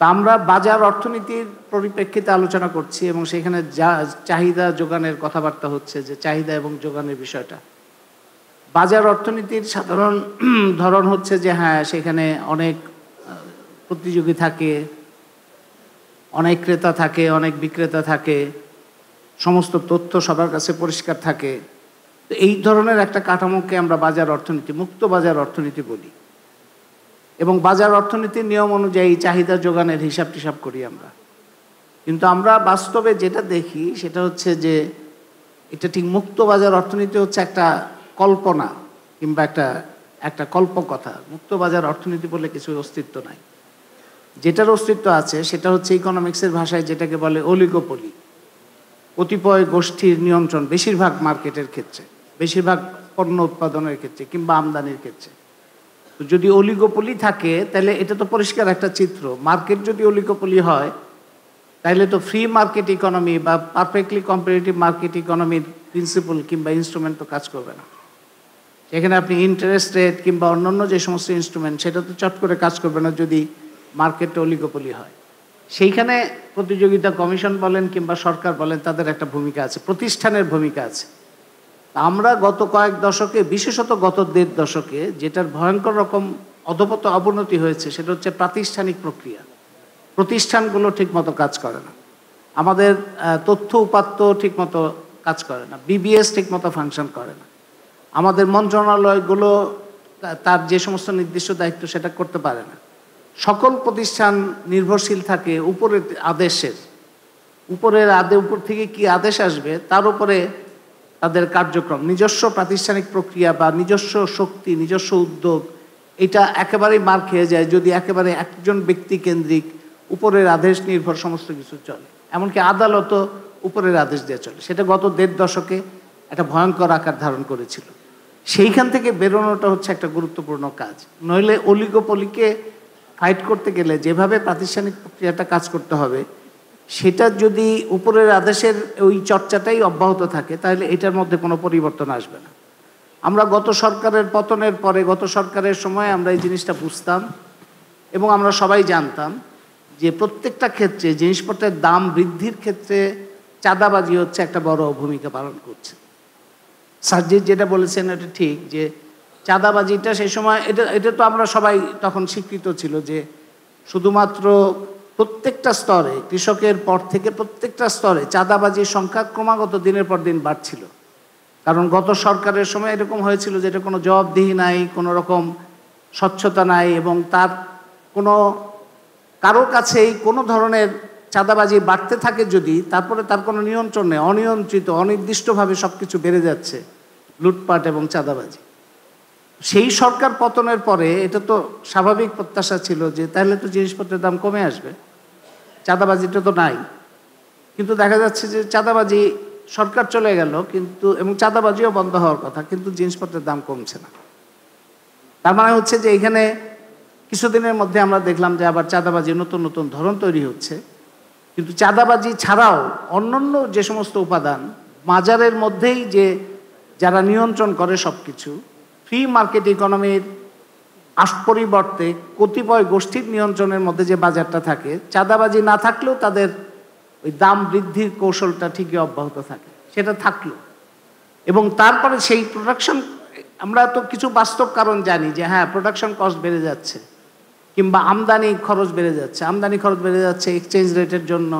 তা আমরা বাজার অর্থনীতির পরিপ্রেক্ষিতে আলোচনা করছি এবং সেখানে চাহিদা যোগানের কথাবার্তা হচ্ছে, যে চাহিদা এবং যোগানের বিষয়টা। বাজার অর্থনীতির সাধারণ ধরন হচ্ছে যে হ্যাঁ, সেখানে অনেক প্রতিযোগী থাকে, অনেক ক্রেতা থাকে, অনেক বিক্রেতা থাকে, সমস্ত তথ্য সবার কাছে পরিষ্কার থাকে। তো এই ধরনের একটা কাঠামোকে আমরা বাজার অর্থনীতি, মুক্ত বাজার অর্থনীতি বলি। এবং বাজার অর্থনীতির নিয়ম অনুযায়ী চাহিদা যোগানের হিসাব টিসাব করি আমরা। কিন্তু আমরা বাস্তবে যেটা দেখি সেটা হচ্ছে যে এটা ঠিক মুক্ত বাজার অর্থনীতি হচ্ছে একটা কল্পনা কিংবা একটা কল্পকথা। মুক্ত বাজার অর্থনীতি বলে কিছু অস্তিত্ব নাই। যেটার অস্তিত্ব আছে সেটা হচ্ছে ইকোনমিক্সের ভাষায় যেটাকে বলে অলিগোপলি, কতিপয় গোষ্ঠীর নিয়ন্ত্রণ, বেশিরভাগ মার্কেটের ক্ষেত্রে, বেশিরভাগ পণ্য উৎপাদনের ক্ষেত্রে কিংবা আমদানির ক্ষেত্রে। তো যদি অলিগোপলি থাকে তাহলে এটা তো পরিষ্কার একটা চিত্র। মার্কেট যদি অলিগোপলি হয় তাহলে তো ফ্রি মার্কেট ইকোনমি বা পারফেক্টলি কম্পিটিটিভ মার্কেট ইকোনমির প্রিন্সিপাল কিংবা ইনস্ট্রুমেন্ট তো কাজ করবে না। সেখানে আপনি ইন্টারেস্ট রেট কিংবা অন্যান্য যে সমস্ত ইনস্ট্রুমেন্ট সেটা তো চট করে কাজ করবে না যদি মার্কেটটা অলিগোপলি হয়। সেইখানে প্রতিযোগিতা কমিশন বলেন কিংবা সরকার বলেন, তাদের একটা ভূমিকা আছে, প্রতিষ্ঠানের ভূমিকা আছে। আমরা গত কয়েক দশকে, বিশেষত গত 1.5 দশকে, যেটার ভয়ঙ্কর রকম অধপত অবনতি হয়েছে সেটা হচ্ছে প্রাতিষ্ঠানিক প্রক্রিয়া। প্রতিষ্ঠানগুলো ঠিকমতো কাজ করে না, আমাদের তথ্য উপাত্ত ঠিকমতো কাজ করে না, বিবিএস ঠিকমতো ফাংশন করে না, আমাদের মন্ত্রণালয়গুলো তার যে সমস্ত নির্দিষ্ট দায়িত্ব সেটা করতে পারে না। সকল প্রতিষ্ঠান নির্ভরশীল থাকে উপরের আদেশের, উপর থেকে কি আদেশ আসবে তার উপরে তাদের কার্যক্রম। নিজস্ব প্রাতিষ্ঠানিক প্রক্রিয়া বা নিজস্ব শক্তি, নিজস্ব উদ্যোগ, এটা একেবারেই মার খেয়ে যায় যদি একেবারে একজন ব্যক্তি কেন্দ্রিক উপরের আদেশ নির্ভর সমস্ত কিছু চলে। এমনকি আদালতও উপরের আদেশ দিয়ে চলে। সেটা গত 1.5 দশকে একটা ভয়ঙ্কর আকার ধারণ করেছিল। সেইখান থেকে বেরোনোটা হচ্ছে একটা গুরুত্বপূর্ণ কাজ। নইলে অলিগোপলিকে ফাইট করতে গেলে যেভাবে প্রাতিষ্ঠানিক প্রক্রিয়াটা কাজ করতে হবে, সেটা যদি উপরের আদেশের ওই চর্চাটাই অব্যাহত থাকে তাহলে এটার মধ্যে কোনো পরিবর্তন আসবে না। আমরা গত সরকারের পতনের পরে, গত সরকারের সময় আমরা এই জিনিসটা বুঝতাম এবং আমরা সবাই জানতাম যে প্রত্যেকটা ক্ষেত্রে জিনিসপত্রের দাম বৃদ্ধির ক্ষেত্রে চাঁদাবাজি হচ্ছে একটা বড় ভূমিকা পালন করছে। সার্জিৎ যেটা বলেছেন এটা ঠিক, যে চাঁদাবাজিটা সেই সময় এটা তো আমরা সবাই তখন স্বীকৃত ছিল যে শুধুমাত্র প্রত্যেকটা স্তরে, কৃষকের পর থেকে প্রত্যেকটা স্তরে চাঁদাবাজির সংখ্যা ক্রমাগত দিনের পর দিন বাড়ছিল। কারণ গত সরকারের সময় এরকম হয়েছিল যে এটা কোনো জবাবদিহি নাই, কোনো রকম স্বচ্ছতা নাই এবং তার কারো কাছেই কোনো ধরনের চাঁদাবাজি বাড়তে থাকে যদি, তারপরে তার কোনো নিয়ন্ত্রণ নেই, অনিয়ন্ত্রিত অনির্দিষ্টভাবে সব কিছু বেড়ে যাচ্ছে, লুটপাট এবং চাঁদাবাজি। সেই সরকার পতনের পরে এটা তো স্বাভাবিক প্রত্যাশা ছিল যে তাহলে তো জিনিসপত্রের দাম কমে আসবে, চাঁদাবাজিটা তো নাই। কিন্তু দেখা যাচ্ছে যে চাঁদাবাজি, সরকার চলে গেল কিন্তু, এবং চাঁদাবাজিও বন্ধ হওয়ার কথা, কিন্তু জিনিসপত্রের দাম কমছে না। তার মানে হচ্ছে যে এখানে কিছুদিনের মধ্যে আমরা দেখলাম যে আবার চাঁদাবাজি নতুন নতুন ধরন তৈরি হচ্ছে। কিন্তু চাঁদাবাজি ছাড়াও অন্যান্য যে সমস্ত উপাদান বাজারের মধ্যেই, যে যারা নিয়ন্ত্রণ করে সব কিছু, ফ্রি মার্কেট ইকোনমির পরিবর্তে কতিপয় গোষ্ঠীর নিয়ন্ত্রণের মধ্যে যে বাজারটা থাকে, চাঁদাবাজি না থাকলেও তাদের ওই দাম বৃদ্ধির কৌশলটা ঠিকই অব্যাহত থাকে, সেটা থাকলো। এবং তারপরে সেই প্রোডাকশন, আমরা তো কিছু বাস্তব কারণ জানি যে হ্যাঁ, প্রোডাকশন কস্ট বেড়ে যাচ্ছে কিংবা আমদানি খরচ বেড়ে যাচ্ছে। আমদানি খরচ বেড়ে যাচ্ছে এক্সচেঞ্জ রেটের জন্য,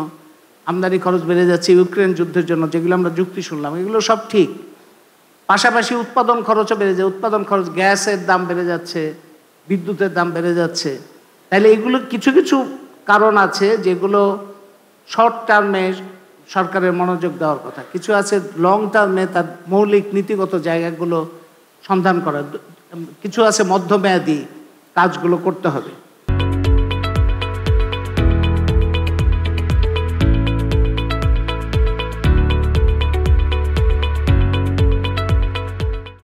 আমদানি খরচ বেড়ে যাচ্ছে ইউক্রেন যুদ্ধের জন্য, যেগুলো আমরা যুক্তি শুনলাম, এগুলো সব ঠিক। পাশাপাশি উৎপাদন খরচও বেড়ে যায়, উৎপাদন খরচ, গ্যাসের দাম বেড়ে যাচ্ছে, বিদ্যুতের দাম বেড়ে যাচ্ছে। তাহলে এগুলো কিছু কিছু কারণ আছে যেগুলো শর্ট টার্মে সরকারের মনোযোগ দেওয়ার কথা, কিছু আছে লং টার্মে তার মৌলিক নীতিগত জায়গাগুলো সন্ধান করার, কিছু আছে মধ্যমেয়াদী কাজগুলো করতে হবে।